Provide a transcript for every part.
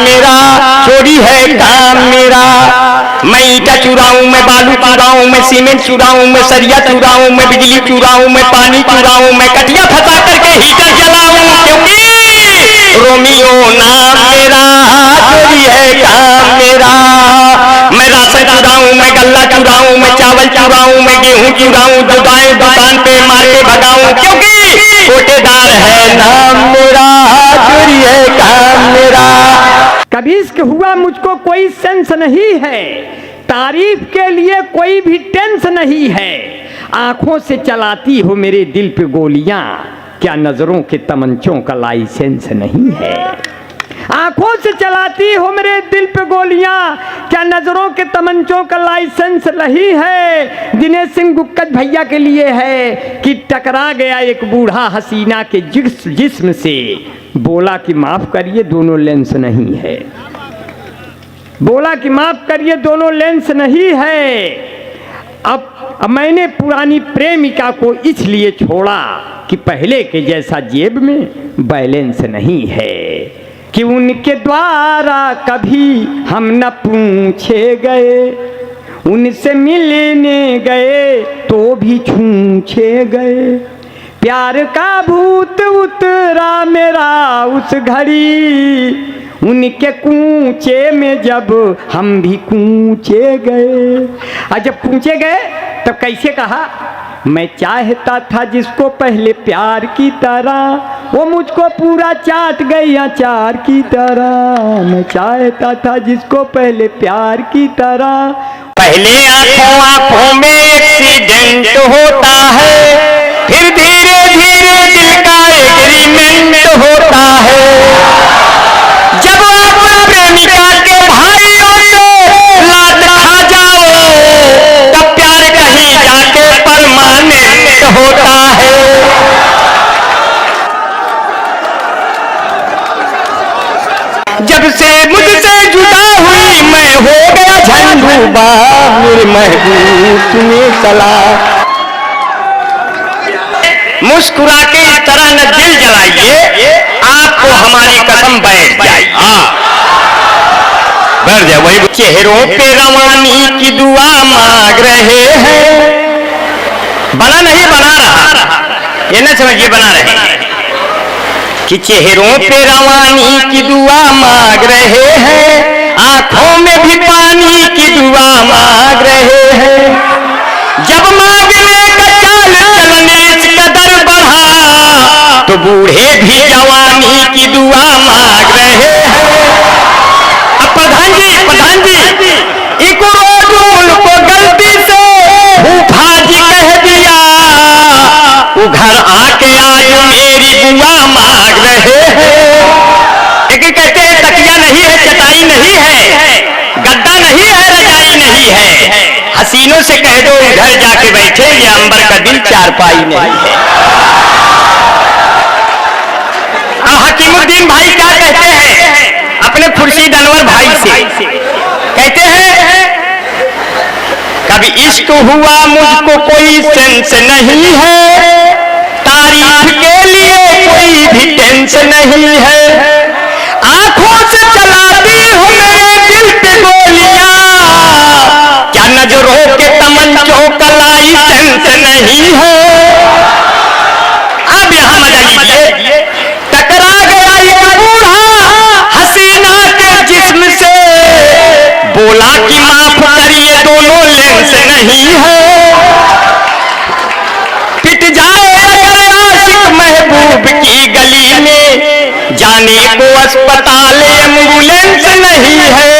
मेरा, चोरी है काम मेरा। मैं ईटा चुराऊं, मैं बालू चुराऊं, मैं सीमेंट चुराऊं, मैं सरिया चुराऊं, मैं बिजली चुराऊं, मैं पानी चुराऊं, मैं कटिया फंसा करके हीटर जलाऊं, क्योंकि रोमियो नाम मेरा, चोरी है काम मेरा। मैं राशन चुराऊं, मैं गल्ला चुराऊं, मैं चावल चुराऊं, मैं गेहूं चुराऊं, दुकान पे मार के भगाऊं, क्योंकि कोटेदार है नाम मेरा, चोरी है काम मेरा। कभी इश्क हुआ मुझको कोई सेंस नहीं है, तारीफ के लिए कोई भी टेंस नहीं है। आंखों से चलाती हो मेरे दिल पे गोलियां, क्या नजरों के तमंचों का लाइसेंस नहीं है। आंखों से चलाती हो मेरे दिल पे गोलियां, क्या नजरों के तमंचों का लाइसेंस नहीं है। दिनेश सिंह गुक्कत भैया के लिए है कि टकरा गया एक बूढ़ा हसीना के जिस्म से, बोला कि माफ करिए दोनों लेंस नहीं है। बोला कि माफ करिए दोनों लेंस नहीं है। अब मैंने पुरानी प्रेमिका को इसलिए छोड़ा कि पहले के जैसा जेब में बैलेंस नहीं है, कि उनके द्वारा कभी हम न पूछे गए, उनसे मिलने गए तो भी छूछे गए। प्यार का भूत उतरा मेरा उस घड़ी, उनके कूचे में जब हम भी कूचे गए। और जब कूचे गए तब कैसे कहा, मैं चाहता था जिसको पहले प्यार की तरह, वो मुझको पूरा चाट गई अचार की तरह। मैं चाहता था जिसको पहले प्यार की तरह। पहले आंखों में एक्सीडेंट होता है, फिर धीरे धीरे दिल का एग्रीमेंट होता है। जब आप प्रेमिका के भाइयों से लात खा जाओ, तब प्यार कहीं जाके परमानेंट होता है। जब से मुझसे जुदा हुई मैं हो गया झंडूबा, मेरे महबूब तुम्हें चला। मुस्कुरा के इस तरह न दिल जलाइए, आपको हमारी कसम बैठ जाए। बैठ जाए वही। चेहरों पे रवानी की दुआ मांग रहे हैं, बना नहीं बना रहा, ये ना समझिए बना रहे हैं, कि चेहरों पे रवानी की दुआ मांग रहे हैं, आंखों में भी पानी की दुआ मांग रहे हैं। जब मांगने का चाल चलने इस कदर बढ़ा, तो बूढ़े भी जवानी की दुआ मांग रहे हैं। अब प्रधान जी इको उनको गलती से फूफा जी कह दिया, वो घर आके आज मेरी दुआ मांग रहे हैं। लेकिन कहते हैं तकिया नहीं है, चटाई नहीं है, गद्दा नहीं है, रजाई नहीं है। हसीनों से कह दो घर जाके बैठे, ये अंबर का दिल चारपाई नहीं है। हकीमुद्दीन भाई क्या कहते हैं अपने खुर्शीद अनवर भाई से, कहते हैं कभी इश्क हुआ मुझको कोई सेंस नहीं है, तारीफ के लिए कोई भी टेंस नहीं है। आंखों से चलाती हूँ मेरे दिल पे गोलियां, क्या नजरों के तमंचों का लाइसेंस नहीं है। अब यहां मजा लीजिए। टकरा गया एक बूढ़ा हसीना के जिस्म से, बोला कि माफ करिए दोनों लेंस नहीं है। पिट जाए अगर आशिक महबूब की गली में, जाने को अस्पताल एम्बुलेंस नहीं है।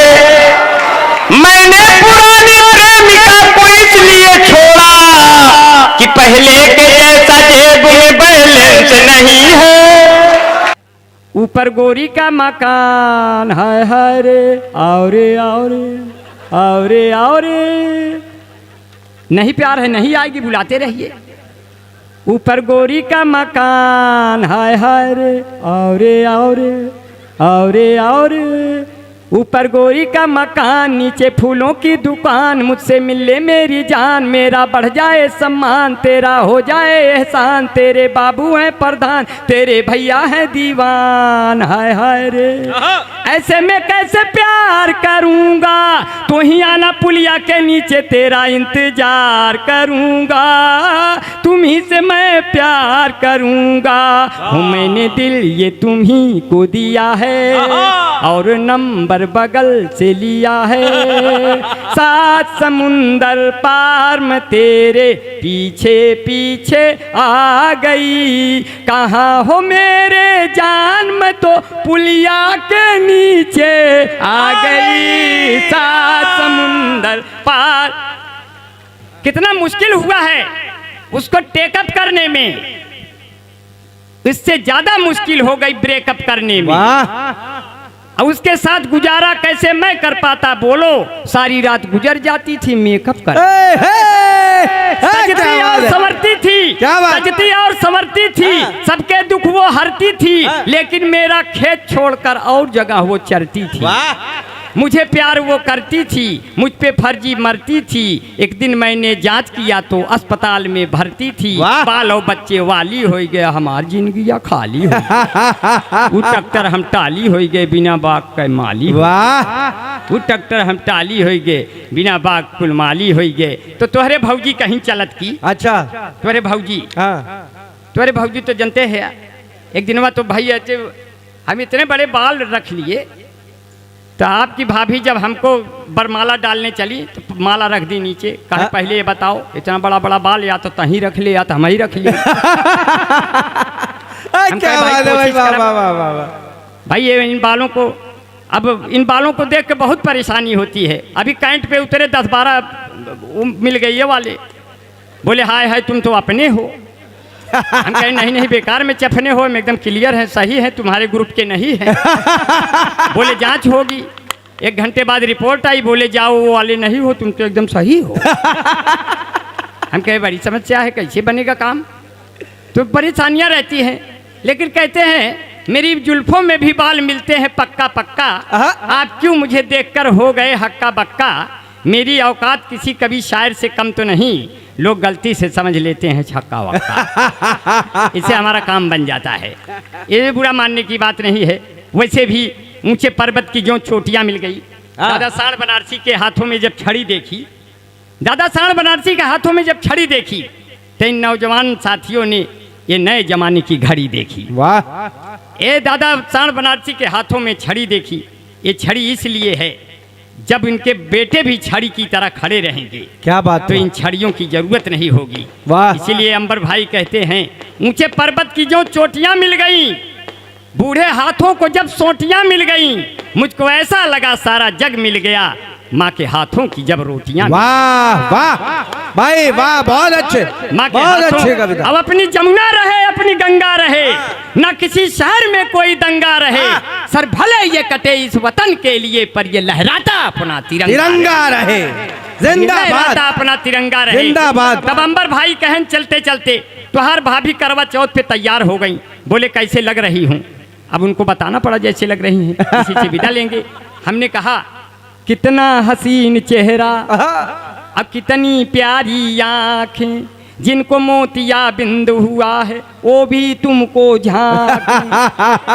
मैंने पुरानी प्रेमिका को इसलिए छोड़ा कि पहले के जैसा जेब में बैलेंस नहीं है। ऊपर गोरी का मकान हाय हाय रे, आओ रे आओ रे आओ रे आओ रे। नहीं प्यार है नहीं आएगी, बुलाते रहिए। ऊपर गोरी का मकान हाय हाय रे, आओ रे आओ रे आओ रे आओ रे। ऊपर गोरी का मकान, नीचे फूलों की दुकान, मुझसे मिले मेरी जान, मेरा बढ़ जाए सम्मान, तेरा हो जाए एहसान, तेरे बाबू हैं प्रधान, तेरे भैया हैं दीवान। हाय हाय रे ऐसे में कैसे प्यार करूंगा, तू ही आना पुलिया के नीचे, तेरा इंतजार करूंगा, तुम ही से मैं प्यार करूंगा। हूँ मैंने दिल ये तुम ही को दिया है, और नंबर बगल से लिया है, 7 समुंदर पार में तेरे पीछे पीछे आ गई, कहाँ हो मेरे जान, मैं तो पुलिया के नीचे आ गई, 7 समुंदर पार। कितना मुश्किल हुआ है उसको टेकअप करने में, इससे ज्यादा मुश्किल हो गई ब्रेकअप करने में। और उसके साथ गुजारा कैसे मैं कर पाता, बोलो। सारी रात गुजर जाती थी मेकअप कर, सजती और संवरती थी, सजती और संवरती थी, सबके दुख वो हरती थी, लेकिन मेरा खेत छोड़कर और जगह वो चरती थी। मुझे प्यार वो करती थी, मुझ पे फर्जी मरती थी। एक दिन मैंने जांच किया तो अस्पताल में भर्ती थी, बाल और बच्चे वाली हो गए, हमारी जिंदगी खाली हो वो डॉक्टर हम टाली हो गए, बिना बाग के माली। वो डॉक्टर हम टाली हो गए, बिना बाग कुल माली हो गए। तो तोहरे भौजी कहीं चलत की। अच्छा तोहरे भौजी तो जनते हैं, एक दिनवा तो भाई हम इतने बड़े बाल रख लिए, तो आपकी भाभी जब हमको बरमाला डालने चली तो माला रख दी नीचे, कहा पहले ये बताओ इतना बड़ा बड़ा बाल या तो तहीं रख ले या तो हम ही रख लिए। भाई ये इन बालों को, अब इन बालों को देख के बहुत परेशानी होती है। अभी कैंट पे उतरे 10-12 मिल गए ये वाले, बोले हाय हाय तुम तो अपने हो। हम कहें नहीं नहीं बेकार में चफने हो, हम एकदम क्लियर है, सही है, तुम्हारे ग्रुप के नहीं है। बोले जांच होगी, 1 घंटे बाद रिपोर्ट आई, बोले जाओ वो वाले नहीं हो, तुम तो एकदम सही हो। हम कहे बड़ी समस्या है, कैसे बनेगा काम, तो परेशानियां रहती हैं। लेकिन कहते हैं मेरी जुल्फों में भी बाल मिलते हैं पक्का पक्का, आप क्यों मुझे देखकर हो गए हक्का बक्का, मेरी औकात किसी कभी शायर से कम तो नहीं, लोग गलती से समझ लेते हैं छक्का वक्का। इससे हमारा काम बन जाता है, ये बुरा मानने की बात नहीं है। वैसे भी ऊंचे पर्वत की जो चोटियां मिल गई, दादा साण बनारसी के हाथों में जब छड़ी देखी, दादा साण बनारसी के हाथों में जब छड़ी देखी, तो इन नौजवान साथियों ने ये नए जमाने की घड़ी देखी। वाह! ये दादा साण बनारसी के हाथों में छड़ी देखी, ये छड़ी इसलिए है जब इनके बेटे भी छड़ी की तरह खड़े रहेंगे, क्या बात, तो इन छड़ियों की जरूरत नहीं होगी। वाह! इसीलिए अंबर भाई कहते हैं ऊंचे पर्वत की जो चोटियां मिल गईं, बूढ़े हाथों को जब सोटियां मिल गईं, मुझको ऐसा लगा सारा जग मिल गया, माँ के हाथों की जब रोटियां। वाह वाह भाई वाह, बहुत अच्छे, बहुत अच्छे कविता। अब अपनी जमुना रहे अपनी गंगा रहे, न किसी शहर में कोई दंगा रहे, सर भले ये कटे इस वतन के लिए, पर ये लहराता अपना तिरंगा रहे, जिंदाबाद अपना तिरंगा रहे, जिंदाबाद। तब अंबर भाई कहन चलते चलते तुहार भाभी करवा चौथ पे तैयार हो गई, बोले कैसे लग रही हूँ। अब उनको बताना पड़ा जैसे लग रही हैं, किसी से विदा लेंगे। हमने कहा कितना हसीन चेहरा, अब कितनी प्यारी आँखें, जिनको मोतिया बिंदु हुआ है वो भी तुमको झांके,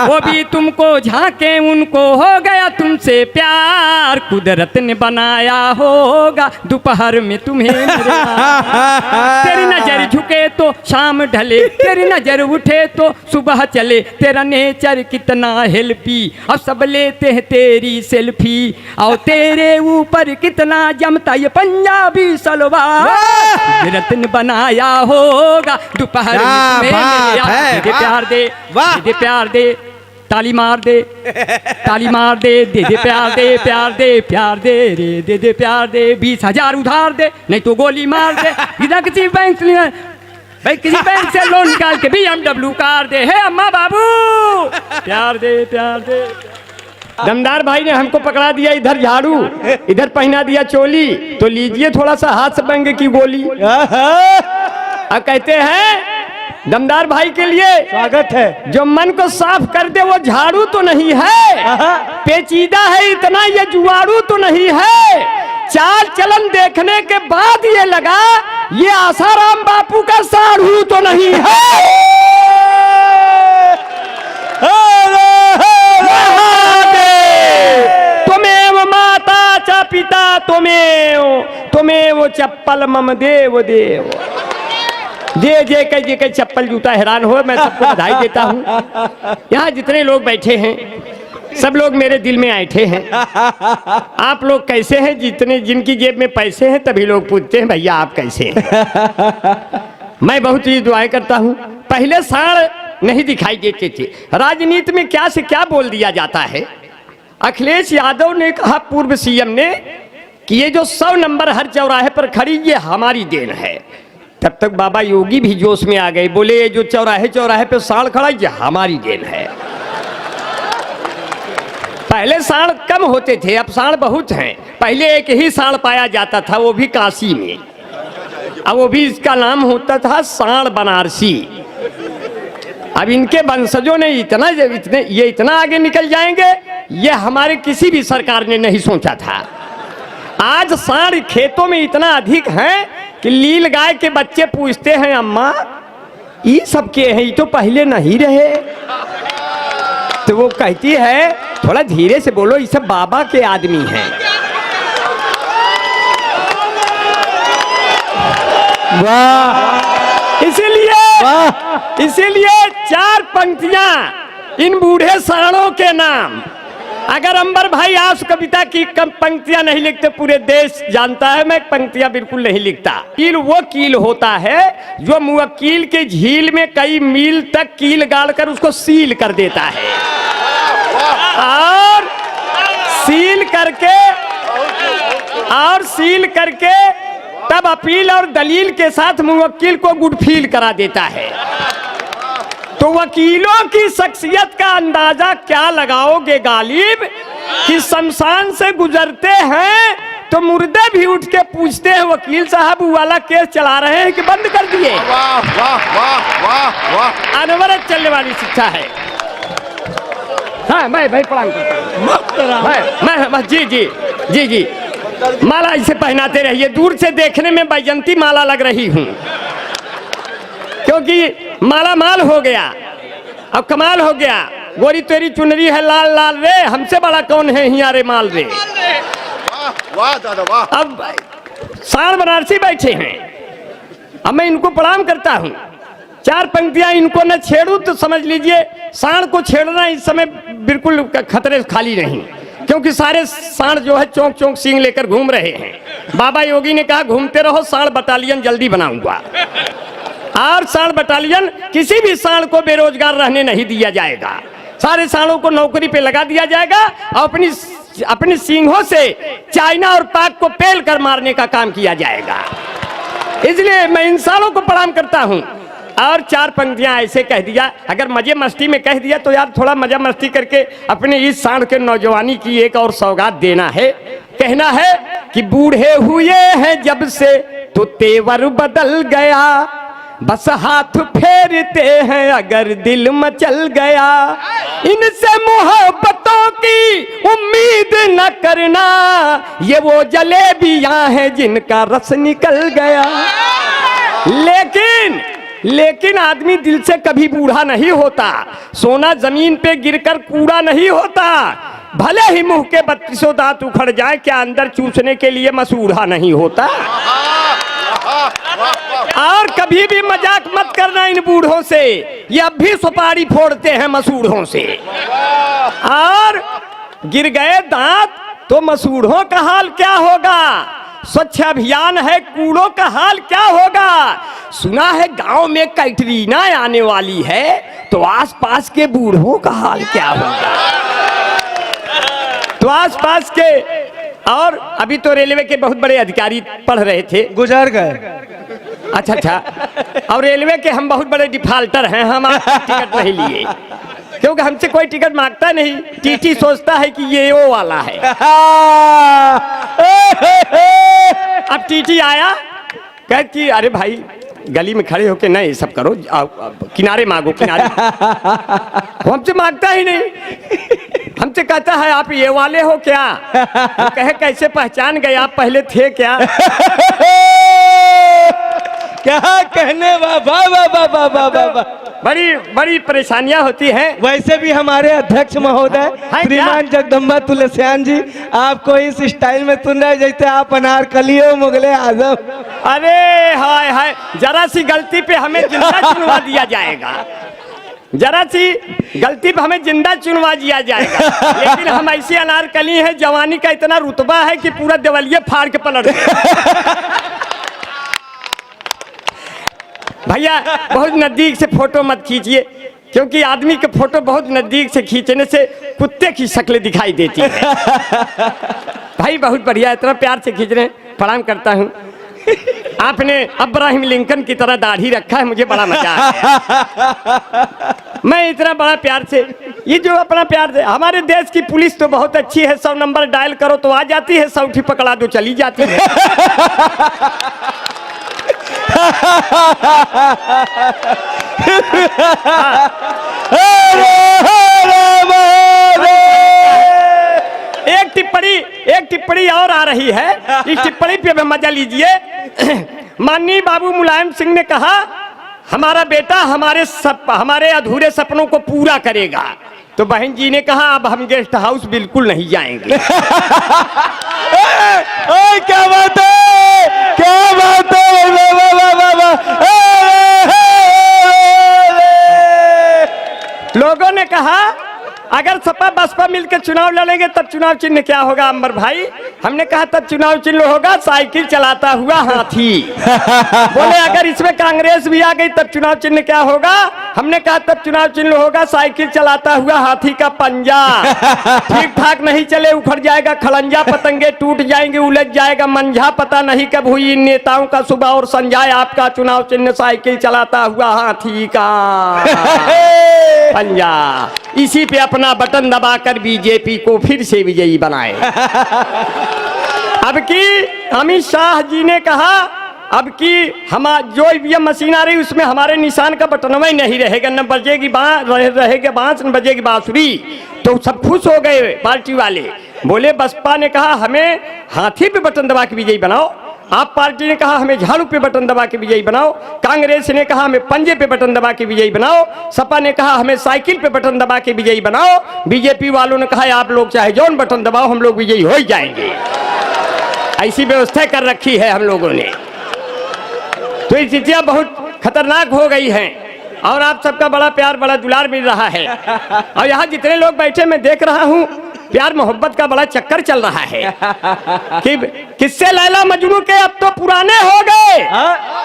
वो भी तुमको झांके, उनको हो गया तुमसे प्यार, कुदरत ने बनाया होगा दोपहर में तुम्हें मेरे। तेरी नजर झुके तो शाम ढले, तेरी नजर उठे तो सुबह चले, तेरा नेचर कितना हेल्पी, और सब लेते हैं तेरी सेल्फी, और तेरे ऊपर कितना जमता ये पंजाबी सलवार, कुदरत ने बनाया होगा दोपहर में दे प्यार दे, दे प्यार दे, ताली मार दे, ताली मार दे, दे दे प्यार दे, प्यार दे, प्यार दे रे, दे दे प्यार दे, 20,000 उधार दे, नहीं तो गोली मार दे, इधर किसी बैंक से भाई, किसी बैंक से लोन निकाल के BMW कार दे, है अम्मा बाबू, प्यार दे, प्यार दे। दमदार भाई ने हमको पकड़ा दिया इधर झाड़ू, इधर पहना दिया चोली, तो लीजिए थोड़ा सा हाथ से बंग की गोली। अब कहते हैं दमदार भाई के लिए स्वागत है, जो मन को साफ कर दे वो झाड़ू तो नहीं है, पेचीदा है इतना, ये जुआड़ू तो नहीं है। चाल चलन देखने के बाद ये लगा ये आसाराम बापू का साढ़ू तो नहीं है। तुमेव माता च पिता तुमेव चप्पल मम देव देव। जे कह चप्पल जूता हैरान हो, मैं सबको बधाई देता हूँ। यहाँ जितने लोग बैठे हैं सब लोग मेरे दिल में ऐंठे हैं। आप लोग कैसे हैं? जिनकी जेब में पैसे हैं तभी लोग पूछते हैं भैया आप कैसे हैं। मैं बहुत ही दुआएं करता हूँ। पहले साढ़ नहीं दिखाई देते थे। राजनीति में क्या से क्या बोल दिया जाता है। अखिलेश यादव ने कहा, पूर्व सीएम ने, कि ये जो 100 नंबर हर चौराहे पर खड़ी ये हमारी देन है। तब तक बाबा योगी भी जोश में आ गए, बोले ये जो चौराहे चौराहे पे साढ़ खड़ा ये हमारी देन है। पहले साढ़ कम होते थे, अब साढ़ बहुत हैं। पहले एक ही साढ़ पाया जाता था, वो भी काशी में, अब वो भी इसका नाम होता था साढ़ बनारसी। अब इनके वंशजों ने इतना आगे निकल जाएंगे, ये हमारे किसी भी सरकार ने नहीं सोचा था। आज साढ़ खेतों में इतना अधिक है कि लील गाय के बच्चे पूछते हैं अम्मा ये सब के हैं, ये तो पहले नहीं रहे। तो वो कहती है थोड़ा धीरे से बोलो, ये सब बाबा के आदमी हैं। वाह! इसीलिए 4 पंक्तियां इन बूढ़े साणों के नाम। अगर अंबर भाई आज कविता की कम पंक्तियां नहीं लिखते, पूरे देश जानता है मैं पंक्तियां बिल्कुल नहीं लिखता। कील वो कील होता है जो मुवक्किल के झील में कई मील तक कील गाड़कर उसको सील कर देता है, और सील करके तब अपील और दलील के साथ मुवक्किल को गुडफील करा देता है। तो वकीलों की शख्सियत का अंदाजा क्या लगाओगे गालिब, कि शमशान से गुजरते हैं तो मुर्दे भी उठ के पूछते हैं वकील साहब वो वाला केस चला रहे हैं कि बंद कर दिए। वाह वाह वाह वाह वाह! अनवरत चलने वाली शिक्षा है। हाँ मैं भाई प्रणाम करता हूं। मैं जी जी जी जी माला इसे पहनाते रहिए। दूर से देखने में बैजंती माला लग रही हूँ, क्योंकि माला माल हो गया। अब कमाल हो गया। गोरी तेरी चुनरी है लाल लाल रे, हमसे बड़ा कौन है हिया रे माल रे। वाह वाह दादा वाह! अब साढ़ बनारसी बैठे हैं, अब मैं इनको प्रणाम करता हूँ। 4 पंक्तियां इनको न छेड़ू तो समझ लीजिए साढ़ को छेड़ना इस समय बिल्कुल खतरे खाली नहीं, क्योंकि सारे साढ़ जो है चौंक चौंक सींग लेकर घूम रहे हैं। बाबा योगी ने कहा घूमते रहो, साढ़ बटालियन जल्दी बनाऊंगा। और साढ़ बटालियन किसी भी साढ़ को बेरोजगार रहने नहीं दिया जाएगा। सारे साढ़ों को नौकरी पे लगा दिया जाएगा और अपनी सींगों से चाइना और पाक को पेल कर मारने का काम किया जाएगा। इसलिए मैं इन साढ़ों को प्रणाम करता हूँ। और 4 पंक्तियां ऐसे कह दिया, अगर मजे मस्ती में कह दिया तो यार थोड़ा मजा मस्ती करके अपने इस साढ़ के नौजवानी की एक और सौगात देना है। कहना है कि बूढ़े हुए हैं जब से तो तेवर बदल गया, बस हाथ फेरते हैं अगर दिल मचल गया। इनसे मोहब्बतों की उम्मीद न करना, ये वो जलेबियां हैं जिनका रस निकल गया। लेकिन आदमी दिल से कभी बूढ़ा नहीं होता। सोना जमीन पे गिरकर कूड़ा नहीं होता। भले ही मुंह के 32 दांत उखड़ जाए, क्या अंदर चूसने के लिए मसूढ़ा नहीं होता। और कभी भी मजाक मत करना इन बूढ़ों से, ये अब भी सुपारी फोड़ते हैं मसूढ़ों से। और गिर गए दांत तो मसूढ़ों का हाल क्या होगा। स्वच्छ अभियान है, कूड़ों का हाल क्या होगा। सुना है गांव में कैटरीना आने वाली है, तो आसपास के बूढ़ों का हाल क्या होगा। तो आसपास के, और अभी तो रेलवे के बहुत बड़े अधिकारी पढ़ रहे थे, गुजर गए। अच्छा। और रेलवे के हम बहुत बड़े डिफाल्टर हैं, हम टिकट नहीं लिए, क्योंकि हमसे कोई टिकट मांगता नहीं। टीटी सोचता है कि ये वो वाला है। अब टीटी आया, कहती अरे भाई गली में खड़े होके नहीं सब करो, किनारे मांगो किनारे। वो हमसे मांगता ही नहीं, हमसे कहता है आप ये वाले हो क्या? हम कहे कैसे पहचान गए, आप पहले थे क्या? क्या कहने वाह वाह वाह वाह वाह वाह वाह। बड़ी बड़ी परेशानियां होती हैं। वैसे भी हमारे अध्यक्ष महोदय क्या? श्रीमान जगदम्बा तुलसियान जी आपको इस स्टाइल में सुन रहे जैसे आप अनारकली हो मुगले आजम। अरे हाय हाय, जरा सी गलती पे हमें जिंदा चुनवा दिया जाएगा, जरा सी गलती पे हमें जिंदा चुनवा दिया जाएगा। लेकिन हम ऐसे अनारकली हैं, जवानी का इतना रुतबा है कि पूरा देवलिये फाड़ के पलट गए। भैया बहुत नजदीक से फोटो मत खींचिए, क्योंकि आदमी के फोटो बहुत नजदीक से खींचने से कुत्ते की शक्ल दिखाई देती है। भाई बहुत बढ़िया, इतना प्यार से खींच रहे हैं, प्रणाम करता हूँ। आपने अब्राहम लिंकन की तरह दाढ़ी रखा है, मुझे बड़ा मजा आया। मैं इतना बड़ा प्यार से, ये जो अपना प्यार से, हमारे देश की पुलिस तो बहुत अच्छी है, 100 नंबर डायल करो तो आ जाती है, 100 पकड़ा दो चली जाती है। एक टिप्पणी और आ रही है, इस टिप्पणी पे मजा लीजिए। माननीय बाबू मुलायम सिंह ने कहा हमारा बेटा हमारे अधूरे सपनों को पूरा करेगा, तो बहन जी ने कहा अब हम गेस्ट हाउस बिल्कुल नहीं जाएंगे। क्या बात है, क्या बात है, लोगों ने कहा अगर सपा बसपा मिलकर चुनाव लड़ेंगे तब चुनाव चिन्ह क्या होगा अम्बर भाई? हमने कहा तब चुनाव चिन्ह होगा साइकिल चलाता हुआ हाथी। बोले अगर इसमें कांग्रेस भी आ गई तब चुनाव चिन्ह क्या होगा? हमने कहा तब चुनाव चिन्ह होगा साइकिल चलाता हुआ हाथी का पंजा। ठीक ठाक नहीं चले उखड़ जाएगा खलंजा, पतंगे टूट जाएंगे उलझ जाएगा मंझा, पता नहीं कब हुई इन नेताओं का सुबह और संजाए, आपका चुनाव चिन्ह साइकिल चलाता हुआ हाथी का पंजा। इसी पे अपना बटन दबाकर बीजेपी को फिर से विजयी बनाए। अब की अमित शाह जी ने कहा अब की हम जो ईवीएम मशीन आ रही उसमें हमारे निशान का बटन ही नहीं रहेगा, न बजेगी रहेगा बांस न बजेगी बांसुरी। तो सब खुश हो गए पार्टी वाले। बोले बसपा ने कहा हमें हाथी पे बटन दबा के विजयी बनाओ, आप पार्टी ने कहा हमें झाड़ू पे बटन दबा के विजयी बनाओ, कांग्रेस ने कहा हमें पंजे पे बटन दबा के विजयी बनाओ, सपा ने कहा हमें साइकिल पे बटन दबा के विजयी बनाओ, बीजेपी वालों ने कहा आप लोग चाहे जौन बटन दबाओ हम लोग विजयी हो ही जाएंगे। ऐसी व्यवस्था कर रखी है हम लोगों ने। तो स्थितियां बहुत खतरनाक हो गई हैं और आप सबका बड़ा प्यार बड़ा दुलार मिल रहा है। और यहाँ जितने लोग बैठे मैं देख रहा हूँ प्यार मोहब्बत का बड़ा चक्कर चल रहा है कि किससे लैला मजनू के अब तो पुराने हो गए।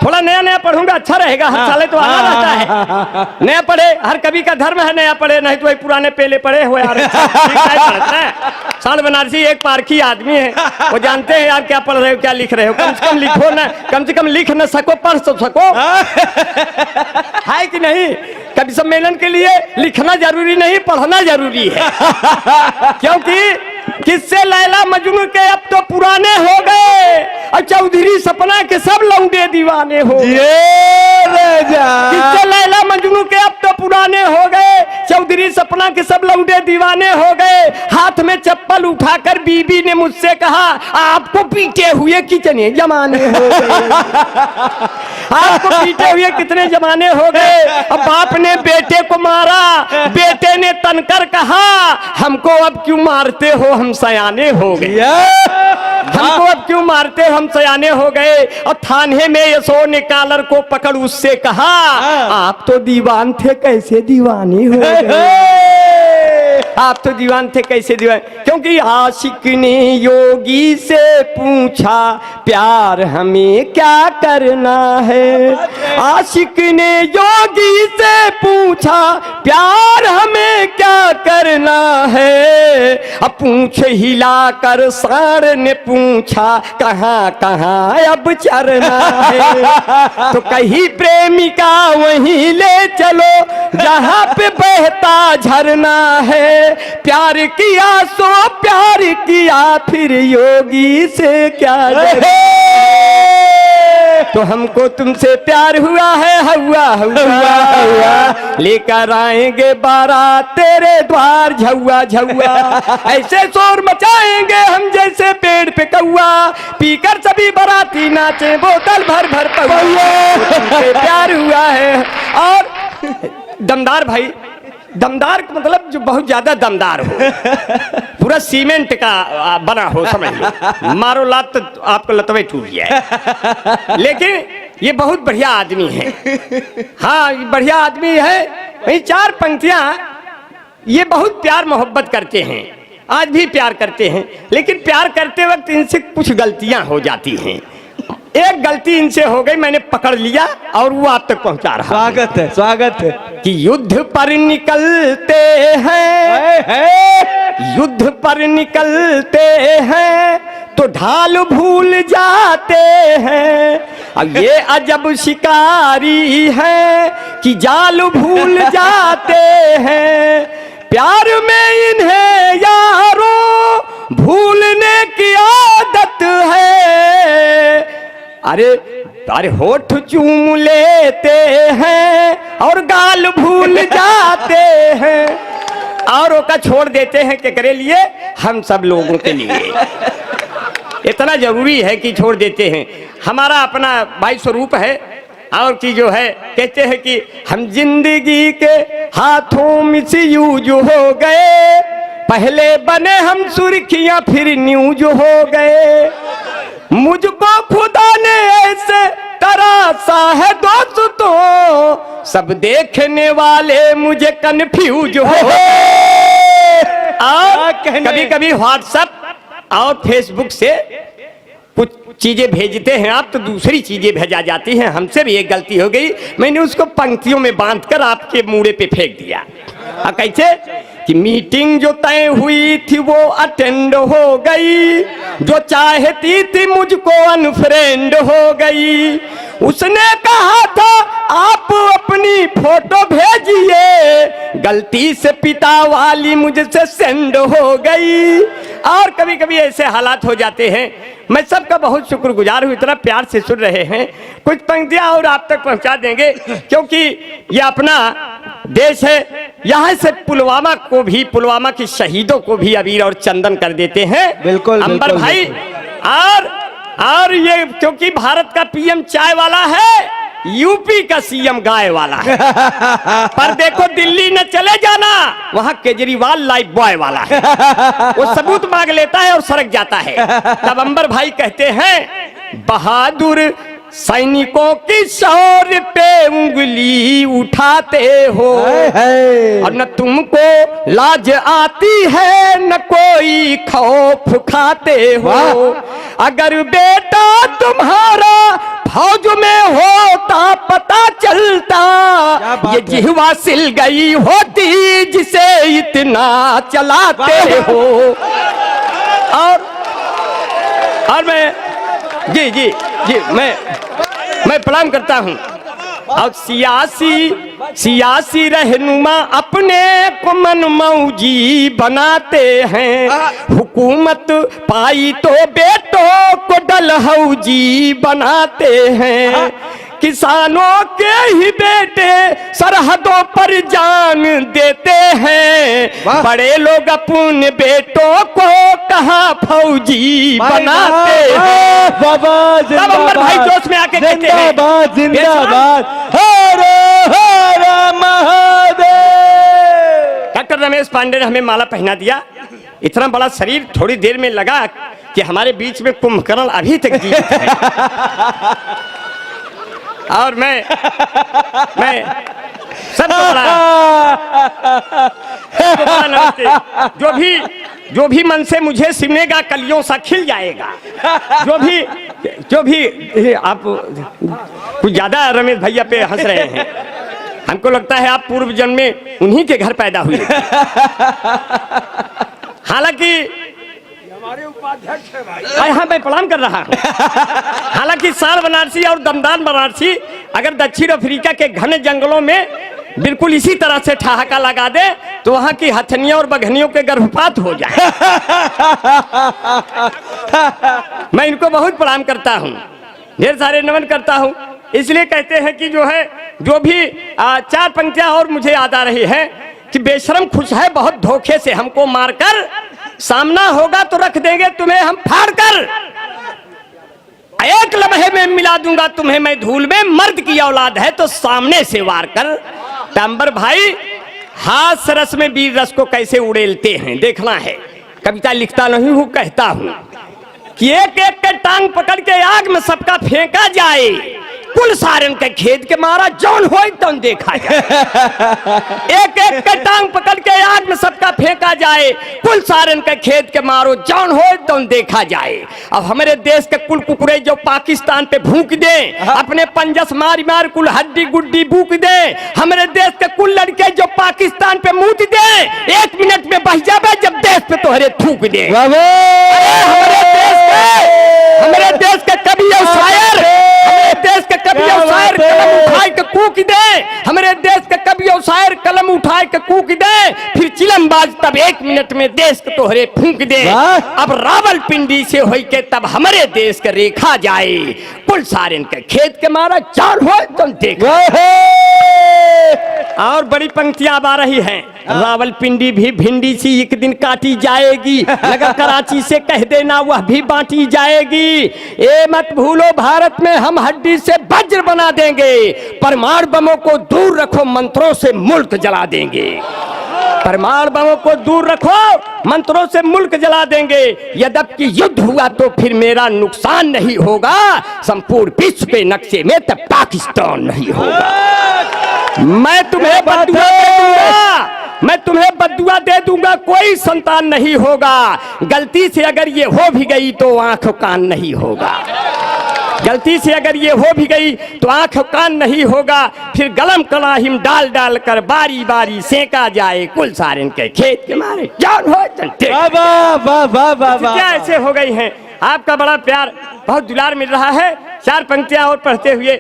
थोड़ा नया नया पढ़ूंगा अच्छा रहेगा, हर साले तो आना रहता है। नया पढ़े, हर कवि का धर्म है नया पढ़े, नहीं तो वही पुराने पहले पढ़े हो यार। साल बनारसी एक पारखी आदमी है, वो जानते हैं यार क्या पढ़ रहे हो क्या लिख रहे हो। कम से कम लिखो ना, कम से कम लिख न सको पढ़ तो सको, है कि नहीं? कवि सम्मेलन के लिए लिखना जरूरी नहीं पढ़ना जरूरी है। क्योंकि किससे लैला मजनू के अब तो पुराने हो गए और चौधरी सपना के सब लौंडे दीवाने हो गए। किससे लैला मजनू के अब तो पुराने हो गए, चौधरी सपना के सब लौंडे दीवाने हो गए। हाथ में चप्पल उठाकर बीबी ने मुझसे कहा आपको पीटे हुए कितने जमाने हो गए। आपको पीटे हुए कितने जमाने हो गए। अब बाप ने बेटे को मारा, बेटे ने तनकर कहा हमको अब क्यों मारते हो हम सयाने हो गए। हमको अब क्यों मारते हो हम सयाने हो गए। और थाने में यशो ने कॉलर को पकड़ उससे कहा आप तो दीवान थे कैसे दीवाने हो गए। आप तो दीवान थे कैसे दीवान। क्योंकि आशिक ने योगी से पूछा प्यार हमें क्या करना है। आशिक ने योगी से पूछा प्यार हमें क्या करना है। अब पूछ हिलाकर सार ने पूछा कहाँ कहाँ अब चरना है। तो कहीं प्रेमिका वहीं ले चलो जहाँ पे बहता झरना है। प्यार किया सो प्यार किया फिर योगी से क्या तो हमको तुमसे प्यार हुआ है, हुआ हुआ हुआ, लेकर आएंगे बारात तेरे द्वार, झुआ झुआ, ऐसे शोर मचाएंगे हम जैसे पेड़ पे कौआ, पीकर सभी बाराती नाचे बोतल भर भर पौआ, तुमसे प्यार हुआ है। और दमदार भाई, दमदार का मतलब जो बहुत ज्यादा दमदार हो, पूरा सीमेंट का बना हो, समझ लो, मारो लात तो आपको लतवे टूट जाए। लेकिन ये बहुत बढ़िया आदमी है, हाँ बढ़िया आदमी है। ये 4 पंक्तियां, ये बहुत प्यार मोहब्बत करते हैं, आज भी प्यार करते हैं, लेकिन प्यार करते वक्त इनसे कुछ गलतियां हो जाती हैं। एक गलती इनसे हो गई, मैंने पकड़ लिया और वो आप तक पहुंचा रहा। स्वागत है, स्वागत है। कि युद्ध पर निकलते हैं, युद्ध पर निकलते हैं तो ढाल भूल जाते हैं, अब ये अजब शिकारी है कि जाल भूल जाते हैं, प्यार में इन्हें यारों भूलने की आदत है। अरे होठ चूम लेते हैं और गाल भूल जाते हैं, औरों का छोड़ देते हैं कि करे लिए, हम सब लोगों के लिए। इतना जरूरी है कि छोड़ देते हैं। हमारा अपना भाई स्वरूप है और की जो है, कहते हैं कि हम जिंदगी के हाथों मिसयूज हो गए, पहले बने हम सुर्खियां फिर न्यूज हो गए, मुझको खुदा ने ऐसे तरासा है दोस्तों, सब देखने वाले मुझे कंफ्यूज हो। और कभी कभी व्हाट्सएप और फेसबुक से कुछ चीजें भेजते हैं आप, तो दूसरी चीजें भेजा जाती हैं। हमसे भी एक गलती हो गई, मैंने उसको पंक्तियों में बांधकर आपके मूड़े पे फेंक दिया। कैसे कि मीटिंग जो तय हुई थी वो अटेंड हो गई, जो चाहती थी मुझको अनफ्रेंड हो गई, उसने कहा था आप अपनी फोटो भेजिए, गलती से पिता वाली मुझसे सेंड हो गई। और कभी कभी ऐसे हालात हो जाते हैं। मैं सबका बहुत शुक्रगुजार हूँ, इतना प्यार से सुन रहे हैं। कुछ पंक्तियां और आप तक पहुंचा देंगे, क्योंकि ये अपना देश है। यहाँ से पुलवामा को भी, पुलवामा के शहीदों को भी अबीर और चंदन कर देते हैं। बिल्कुल अंबर भाई। और ये क्योंकि भारत का पीएम चाय वाला है, यूपी का सीएम गाय वाला है। पर देखो दिल्ली न चले जाना, वहां केजरीवाल लाइफ बॉय वाला है। वो सबूत मांग लेता है और सड़क जाता है। तब अंबर भाई कहते हैं, बहादुर सैनिकों की शौर्य पे उंगली उठाते हो, और न तुमको लाज आती है न कोई खौफ खाते हो। अगर बेटा तुम्हारा फौज में होता पता चलता, ये जिह्वा सिल गई होती जिसे इतना चलाते हो। और मैं जी मैं प्रणाम करता हूँ। और सियासी रहनुमा अपने को मनमौजी बनाते हैं, हुकूमत पाई तो बेटों को डलहौजी बनाते हैं। किसानों के ही बेटे सरहदों पर जान देते हैं, बड़े लोग अपने बेटों को कहाँ फौजी बनाते हैं। जिंदाबाद भाई जोश में आके कहते हैं, जिंदाबाद जिंदाबाद, हर हर महादेव। डॉक्टर रमेश पांडे ने हमें माला पहना दिया। इतना बड़ा शरीर, थोड़ी देर में लगा कि हमारे बीच में कुंभकर्ण अभी तक जीवित है। और मैं सबको बड़ा नमस्ते। जो भी मन से मुझे सिमनेगा कलियों सा खिल जाएगा। जो भी आप कुछ ज्यादा रमेश भैया पे हंस रहे हैं, हमको लगता है आप पूर्व जन्म में उन्हीं के घर पैदा हुए। हालांकि हमारे उपाध्यक्ष है भाई। हाँ, मैं प्रणाम कर रहा हूँ। हालांकि साल बनारसी और दमदान बनारसी अगर दक्षिण अफ्रीका के घने जंगलों में बिल्कुल इसी तरह से ठहाका लगा दे तो वहां की हथनियों और बघनियों के गर्भपात हो जाए। मैं इनको बहुत प्रणाम करता हूँ। ढेर सारे नमन करता हूँ। इसलिए कहते हैं कि जो है, जो भी चार पंक्तियां और मुझे याद आ रही है कि बेशरम खुश है बहुत धोखे से हमको मारकर, सामना होगा तो रख देंगे तुम्हें हम फाड़ कर, एक लम्हे में मिला दूंगा तुम्हें मैं धूल में, मर्द की औलाद है तो सामने से वार कर। टांबर भाई हाथ रस में वीर रस को कैसे उड़ेलते हैं देखना है। कविता लिखता नहीं हूं, कहता हूं कि एक एक के टांग पकड़ के आग में सबका फेंका जाए, कुल सारन के खेत के मारा जौन हो तो देखा जाए। एक एक के टांग पकड़ के आग में सबका फेंका जाए, कुल सारन के खेत के मारो जौन हो तो देखा जाए। अब हमारे देश के कुल कुकुरे जो पाकिस्तान पे भूख दे, अपने पंजस मार मार कुल हड्डी गुड्डी भूख दे, हमारे देश के कुल लड़के जो पाकिस्तान पे मूत दे, 1 मिनट में बह जावे जब देश पे तोहरे थूक दे। हमारे देश के कवि और शायर, हमारे देश के कवि और शायर कलम उठाए के कूक दे, हमारे देश के कवि और शायर कलम उठाए के कूक दे, फिर चिलमबाज तब 1 मिनट में देश के तोहरे फूंक दे। अब रावलपिंडी से होई के तब हमारे देश के रेखा जाए, कुल सारे के खेत के मारा चाल हो तुम देख। और बड़ी पंक्तियां अब आ रही हैं। रावलपिंडी भी भिंडी सी एक दिन काटी जाएगी, अगर कराची से कह देना वह भी बांटी जाएगी। ए मत भूलो भारत में हम हड्डी से वज्र बना देंगे, परमाणु बमों को दूर रखो मंत्रों से मुल्क जला देंगे। परमाणु बमों को दूर रखो मंत्रों से मुल्क जला देंगे, यद्यपि युद्ध हुआ तो फिर मेरा नुकसान नहीं होगा, संपूर्ण विश्व के नक्शे में तब पाकिस्तान नहीं होगा। मैं तुम्हें बद्दुआ दे दूंगा, मैं तुम्हें बद्दुआ दे दूंगा, कोई संतान नहीं होगा। गलती से अगर ये हो भी गई तो आंख कान नहीं होगा, गलती से अगर ये हो भी गई तो आंख कान नहीं होगा। फिर गलम कलाहिम डाल डाल कर बारी बारी सेका जाए, कुल सारे के खेत के मारे जान हो चलते। क्या ऐसे हो गई हैं। आपका बड़ा प्यार बहुत दुलार मिल रहा है। 4 पंक्तियां और पढ़ते हुए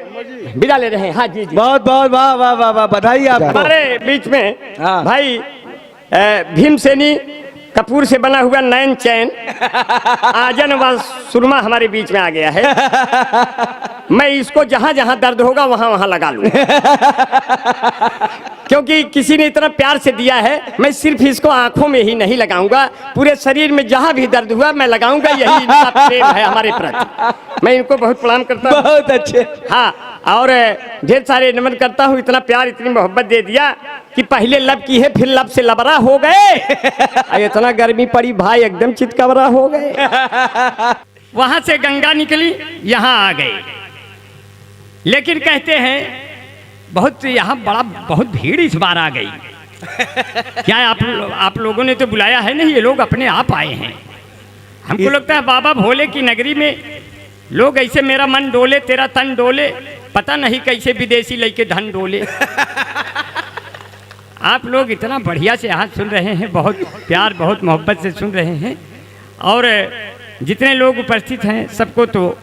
विदा ले रहे हैं। हाँ जी, जी। बहुत बहुत वाह वाह वाह वाह, बधाई आपको। हमारे बीच में भाई भीमसेनी कपूर से बना हुआ नैन चैन आजन व सुरमा हमारे बीच में आ गया है। मैं इसको जहां जहां दर्द होगा वहां वहां लगा लूं, क्योंकि किसी ने इतना प्यार से दिया है। मैं सिर्फ इसको आंखों में ही नहीं लगाऊंगा, पूरे शरीर में जहां भी दर्द हुआ मैं लगाऊंगा। यही इनका प्रेम है हमारे प्रति। मैं इनको बहुत प्रणाम करता हूँ। बहुत अच्छे। हाँ, और ढेर सारे नमन करता हूँ। इतना प्यार इतनी मोहब्बत दे दिया कि पहले लब की है फिर लब से लबरा हो गए। इतना गर्मी पड़ी भाई एकदम चितकबरा हो गए। वहां से गंगा निकली यहाँ आ गई, लेकिन कहते हैं बहुत यहाँ बहुत भीड़ इस बार आ गई। क्या आप लोगों ने तो बुलाया है नहीं, ये लोग अपने आप आए हैं। हमको लगता है बाबा भोले की नगरी में लोग ऐसे मेरा मन डोले तेरा तन डोले, पता नहीं कैसे विदेशी लेके धन डोले। आप लोग इतना बढ़िया से यहाँ सुन रहे हैं, बहुत प्यार बहुत मोहब्बत से सुन रहे हैं। और जितने लोग उपस्थित हैं सबको तो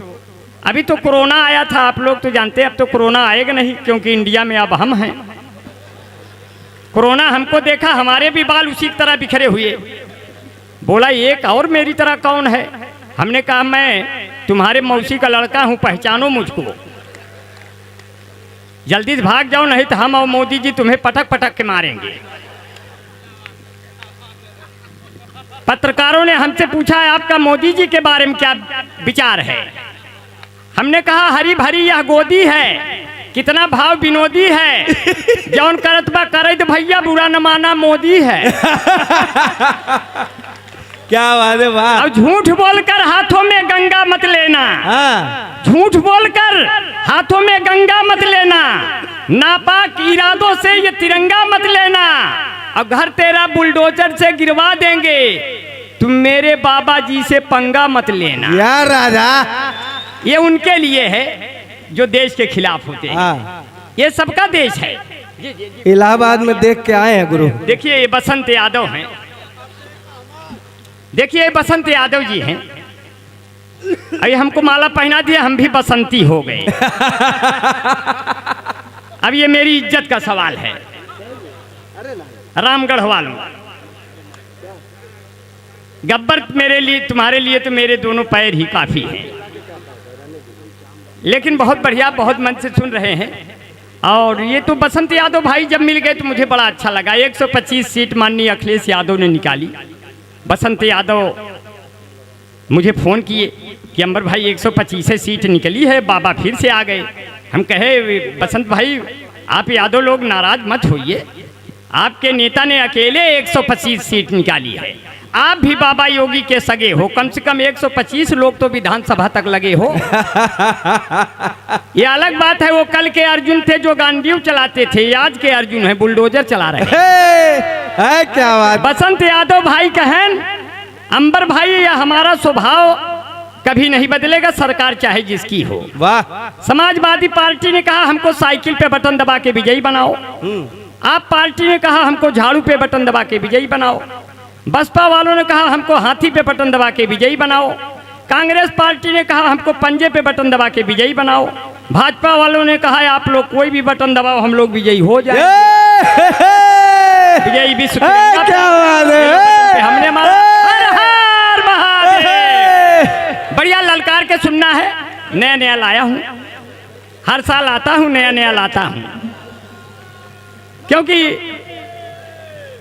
अभी तो कोरोना आया था, आप लोग तो जानते हैं अब तो कोरोना आएगा नहीं, क्योंकि इंडिया में अब हम हैं। कोरोना हमको देखा, हमारे भी बाल उसी तरह बिखरे हुए। बोला एक और मेरी तरह कौन है? हमने कहा मैं तुम्हारे मौसी का लड़का हूं, पहचानो मुझको, जल्दी से भाग जाओ नहीं तो हम और मोदी जी तुम्हें पटक पटक के मारेंगे। पत्रकारों ने हमसे पूछा आपका मोदी जी के बारे में क्या विचार है? हमने कहा हरी भरी यह गोदी है, कितना भाव विनोदी है, जौन करत बा करत भैया बुरा न माना मोदी है। क्या बात है, वाह। अब झूठ बोलकर हाथों में गंगा मत लेना, झूठ बोलकर हाथों में गंगा मत लेना, नापाक इरादों से ये तिरंगा मत लेना। अब घर तेरा बुलडोजर से गिरवा देंगे, तुम मेरे बाबा जी से पंगा मत लेना। यार राजा, ये उनके लिए है जो देश के खिलाफ होते हैं। ये सबका देश है। इलाहाबाद में देख के आए हैं गुरु। देखिए ये बसंत यादव हैं, देखिए ये बसंत यादव जी हैं। अभी हमको माला पहना दिया, हम भी बसंती हो गए। अब ये मेरी इज्जत का सवाल है। रामगढ़ वालों, गब्बर मेरे लिए तुम्हारे लिए तो मेरे दोनों पैर ही काफी हैं। लेकिन बहुत बढ़िया, बहुत मन से सुन रहे हैं। और ये तो बसंत यादव भाई जब मिल गए तो मुझे बड़ा अच्छा लगा। 125 सीट माननीय अखिलेश यादव ने निकाली। बसंत यादव मुझे फ़ोन किए कि अंबर भाई 125 सीट निकली है, बाबा फिर से आ गए। हम कहे बसंत भाई आप यादव लोग नाराज मत होइए, आपके नेता ने अकेले 125 सीट निकाली है। आप भी बाबा योगी के सगे हो, कम से कम 125 लोग तो विधानसभा तक लगे हो। ये अलग बात है, वो कल के अर्जुन थे जो गांडीव चलाते थे, आज के अर्जुन है बुलडोजर चला रहे हैं। क्या बात। बसंत यादव भाई कहें अंबर भाई, यह हमारा स्वभाव कभी नहीं बदलेगा, सरकार चाहे जिसकी हो। वाह। समाजवादी पार्टी ने कहा हमको साइकिल पे बटन दबा के विजयी बनाओ। आप पार्टी ने कहा हमको झाड़ू पे बटन दबा के विजयी बनाओ। बसपा वालों ने कहा हमको हाथी पे बटन दबा के विजयी बनाओ। कांग्रेस पार्टी ने कहा हमको पंजे पे बटन दबा के विजयी बनाओ। भाजपा वालों ने कहा आप लोग कोई भी बटन दबाओ, हम लोग विजयी हो जाए। विजयी विश्व हमने मारा। हर हर महादेव। बढ़िया ललकार के सुनना है। नया नया लाया हूँ, हर साल आता हूँ, नया नया लाता हूँ। क्योंकि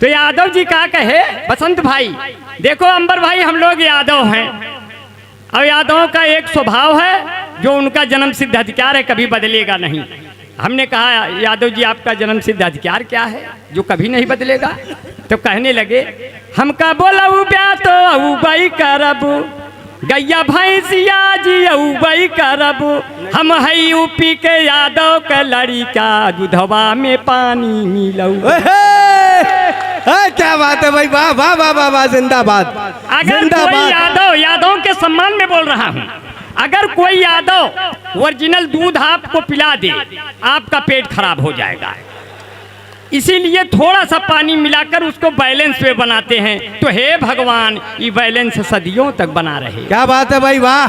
तो यादव जी का कहे बसंत भाई, देखो अंबर भाई हम लोग यादव हैं और यादवों का एक स्वभाव है जो उनका जन्म सिद्ध अधिकार है, कभी बदलेगा नहीं। हमने कहा यादव जी आपका जन्म सिद्ध अधिकार क्या है जो कभी नहीं बदलेगा? तो कहने लगे हमका बोला ब्या तो अऊबई करब, गैया भैंसिया जी अऊबई करब, हम है यूपी के यादव के लड़िका, दूधवा में पानी मिलऊ। क्या बात है भाई, वाह वाह वाह वाह वाह, जिंदाबाद। अगर कोई यादव के सम्मान में बोल रहा हूँ, अगर कोई यादव ओरिजिनल दूध आपको पिला दे आपका पेट खराब हो जाएगा। इसीलिए थोड़ा सा पानी मिलाकर उसको बैलेंस पे बनाते हैं। तो हे भगवान ये बैलेंस सदियों तक बना रहे। क्या बात है भाई, वाह।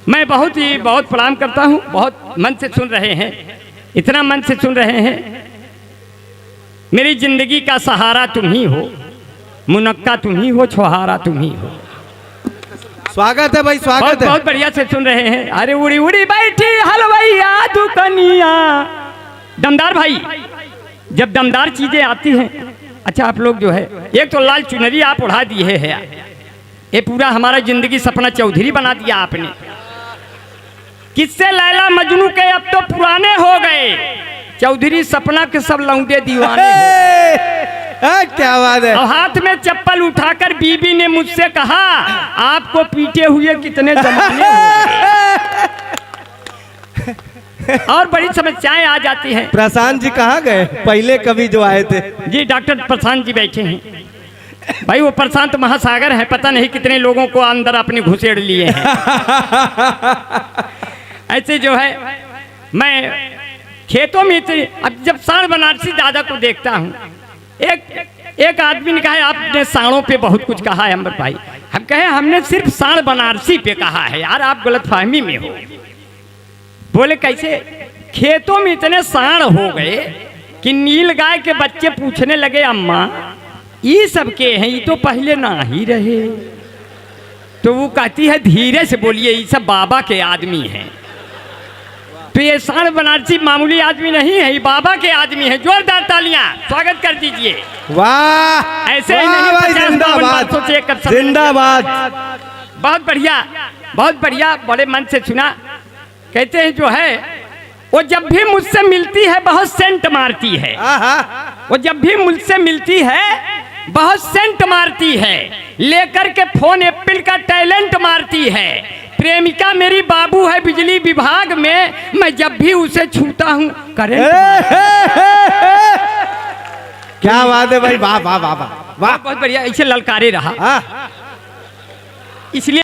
मैं बहुत प्रणाम करता हूँ। बहुत मन से सुन रहे हैं, इतना मन से सुन रहे हैं। मेरी जिंदगी का सहारा तुम ही हो, मुनक्का तुम ही हो, छुहारा तुम ही हो। स्वागत है भाई, स्वागत है। बहुत बढ़िया से सुन रहे हैं। अरे उड़ी उड़ी बैठी हलवैया दुकनिया। दमदार भाई, जब दमदार चीजें आती हैं, अच्छा आप लोग जो है एक तो लाल चुनरी आप उड़ा दिए है, ये पूरा हमारा जिंदगी सपना चौधरी बना दिया आपने। किससे लैला मजनू के अब तो पुराने हो गए, चौधरी सपना के सब लौंडे दीवाने हो। क्या बात है। और हाथ में चप्पल उठाकर बीबी ने मुझसे कहा आपको पीटे हुए कितने जमाने हो। और बड़ी समस्याएं आ जाती हैं। प्रशांत जी कहाँ गए पहले कभी जो आए थे? जी डॉक्टर प्रशांत जी बैठे हैं। भाई वो प्रशांत महासागर है, पता नहीं कितने लोगों को अंदर अपने घुसेड़ लिए हैं। ऐसे जो है मैं खेतों में अब जब साढ़ बनारसी दादा को देखता हूँ, एक आदमी ने कहा आपने साड़ों पे बहुत कुछ कहा है अंबर भाई। हम कहे हमने सिर्फ साढ़ बनारसी पे कहा है। यार आप गलतफहमी में हो। बोले कैसे? खेतों में इतने साढ़ हो गए कि नील गाय के बच्चे पूछने लगे अम्मा ये सब के हैं, ये तो पहले ना ही रहे। तो वो कहती है धीरे से बोलिए, ये सब बाबा के आदमी हैं। तो ये साढ़ बनारसी मामूली आदमी नहीं है, ये बाबा के आदमी है। जोरदार तालियां स्वागत कर दीजिए। वाह, ऐसे ही नहीं, भाई जिंदाबाद, जिंदाबाद। बहुत बढ़िया, बहुत बढ़िया, बड़े मन से सुना। कहते हैं जो है वो जब भी मुझसे मिलती है बहुत सेंट मारती है। वो जब भी मुझसे मिलती है बहुत सेंट मारती है, लेकर के फोन एप्पल का टैलेंट मारती है। प्रेमिका मेरी बाबू है बिजली विभाग में, मैं जब भी उसे छूता हूँ करेंट। क्या बात है भाई, वाह वाह वाह वाह, बहुत बढ़िया। इसे ललकारे रहा, इसलिए